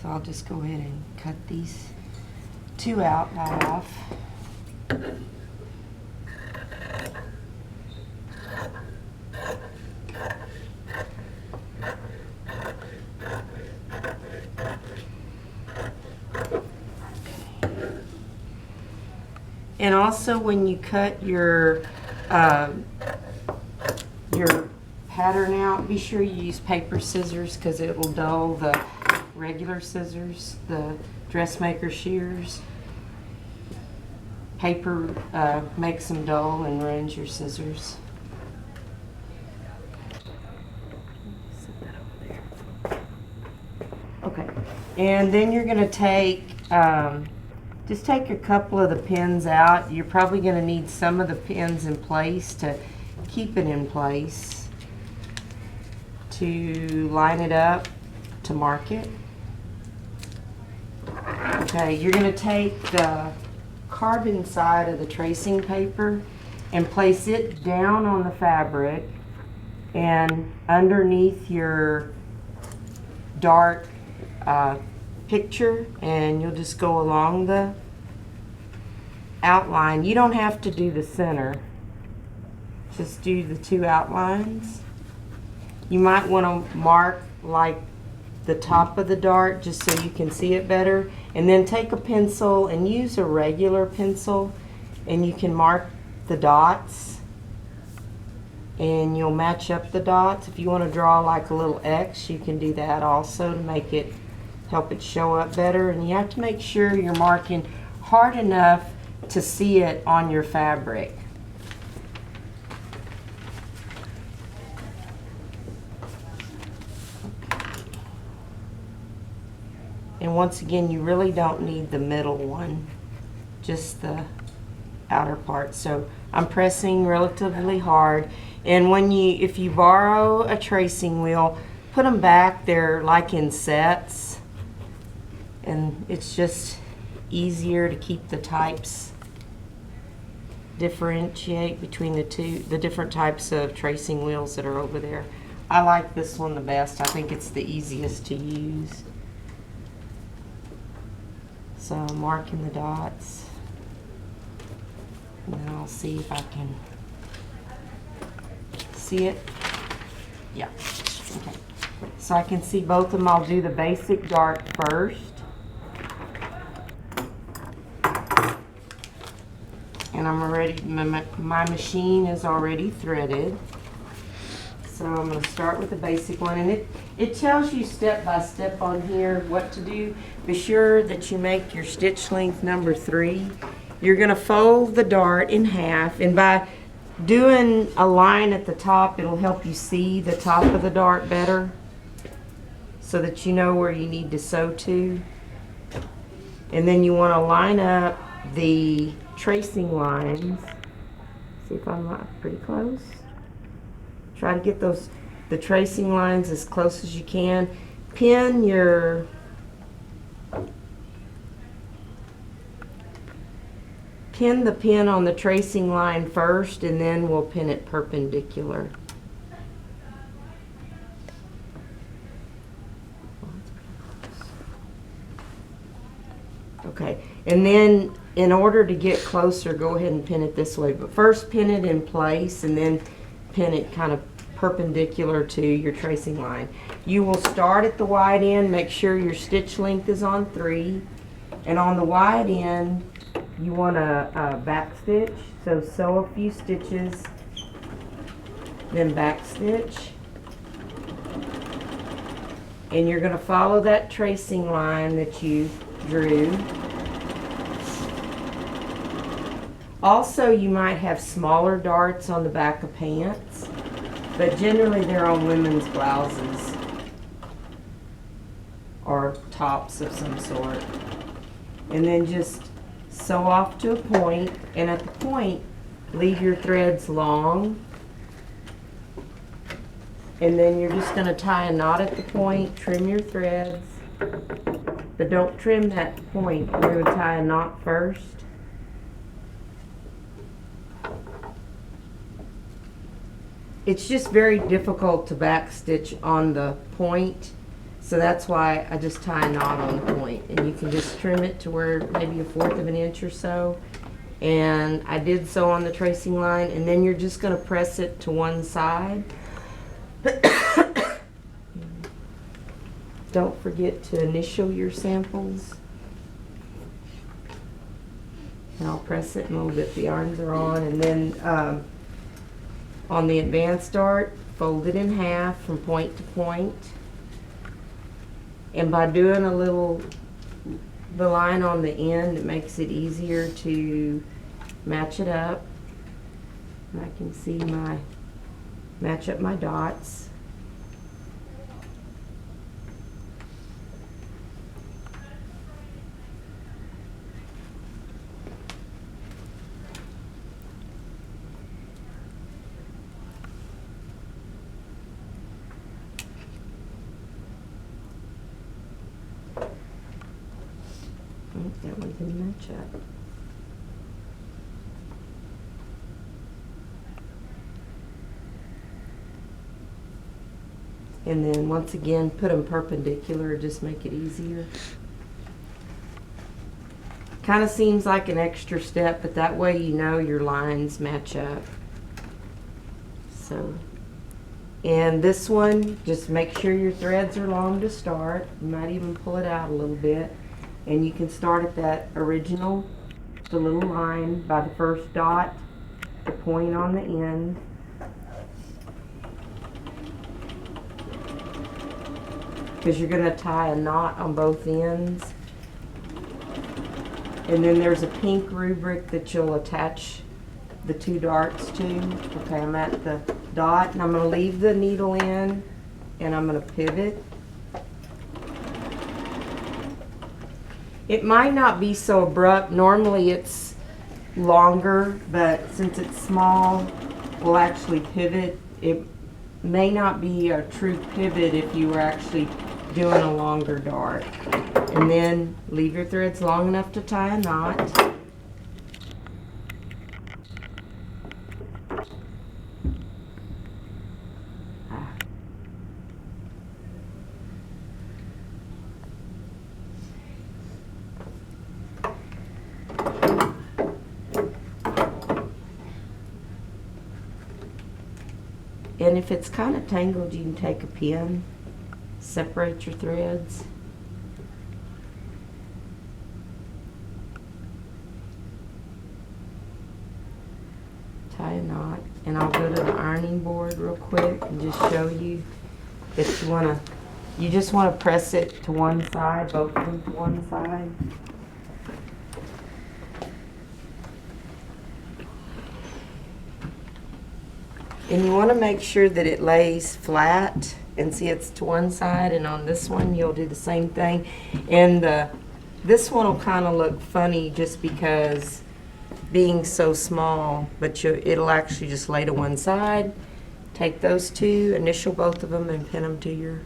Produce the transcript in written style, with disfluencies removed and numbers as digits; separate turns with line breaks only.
So I'll just go ahead and cut these two out by half. And also when you cut your pattern out, be sure you use paper scissors because it will dull the regular scissors, the dressmaker shears. Paper makes them dull and ruins your scissors. Set that over there. Okay, and then you're going to take just take a couple of the pins out. You're probably going to need some of the pins in place to keep it in place, to line it up, to mark it. Okay, you're going to take the carbon side of the tracing paper and place it down on the fabric and underneath your dark picture, and you'll just go along the outline. You don't have to do the center, just do the two outlines. You might want to mark like the top of the dart just so you can see it better, and then take a pencil and use a regular pencil and you can mark the dots and you'll match up the dots. If you want to draw like a little X, you can do that also to make it help it show up better. And you have to make sure you're marking hard enough to see it on your fabric. And once again, you really don't need the middle one, just the outer part. So I'm pressing relatively hard. And if you borrow a tracing wheel, put them back. They're like in sets. And it's just easier to keep the types, differentiate between the different types of tracing wheels that are over there. I like this one the best. I think it's the easiest to use. So I'm marking the dots, and then I'll see if I can see it. Yeah, okay. So I can see both of them. I'll do the basic dart first. And I'm already, my machine is already threaded. So I'm going to start with the basic one, and it tells you step by step on here what to do. Be sure that you make your stitch length number 3. You're going to fold the dart in half, and by doing a line at the top, it'll help you see the top of the dart better so that you know where you need to sew to. And then you want to line up the tracing lines. See if I'm pretty close. Try to get the tracing lines as close as you can. Pin the pin on the tracing line first, and then we'll pin it perpendicular. Okay, and then in order to get closer, go ahead and pin it this way. But first pin it in place and then pin it kind of perpendicular to your tracing line. You will start at the wide end, make sure your stitch length is on 3, and on the wide end you want to back stitch. So sew a few stitches, then back stitch, and you're going to follow that tracing line that you drew. Also, you might have smaller darts on the back of pants, but generally they're on women's blouses or tops of some sort. And then just sew off to a point, and at the point, leave your threads long. And then you're just going to tie a knot at the point, trim your threads, but don't trim that point. You're going to tie a knot first. It's just very difficult to back stitch on the point, So that's why I just tie a knot on the point, and you can just trim it to where maybe 1/4 of an inch or so. And I did so on the tracing line, and then you're just gonna press it to one side. Don't forget to initial your samples. And I'll press it a little bit. The irons are on, and then on the advanced dart, fold it in half from point to point. And by doing the line on the end, it makes it easier to match it up. And I can see match up my dots. That one didn't match up. And then once again, put them perpendicular, just make it easier. Kind of seems like an extra step, but that way you know your lines match up. So, and this one, just make sure your threads are long to start. You might even pull it out a little bit. And you can start at that original, the little line by the first dot, the point on the end. Because you're going to tie a knot on both ends. And then there's a pink rubric that you'll attach the 2 darts to. Okay, I'm at the dot, and I'm going to leave the needle in, and I'm going to pivot. It might not be so abrupt. Normally it's longer, but since it's small, we'll actually pivot. It may not be a true pivot if you were actually doing a longer dart. And then leave your threads long enough to tie a knot. And if it's kind of tangled, you can take a pin, separate your threads. Tie a knot, and I'll go to the ironing board real quick and just show you that you just want to press it to one side, both of them to one side. And you want to make sure that it lays flat, and see it's to one side, and on this one you'll do the same thing. And this one will kind of look funny just because being so small, but it'll actually just lay to one side. Take those 2, initial both of them, and pin them to your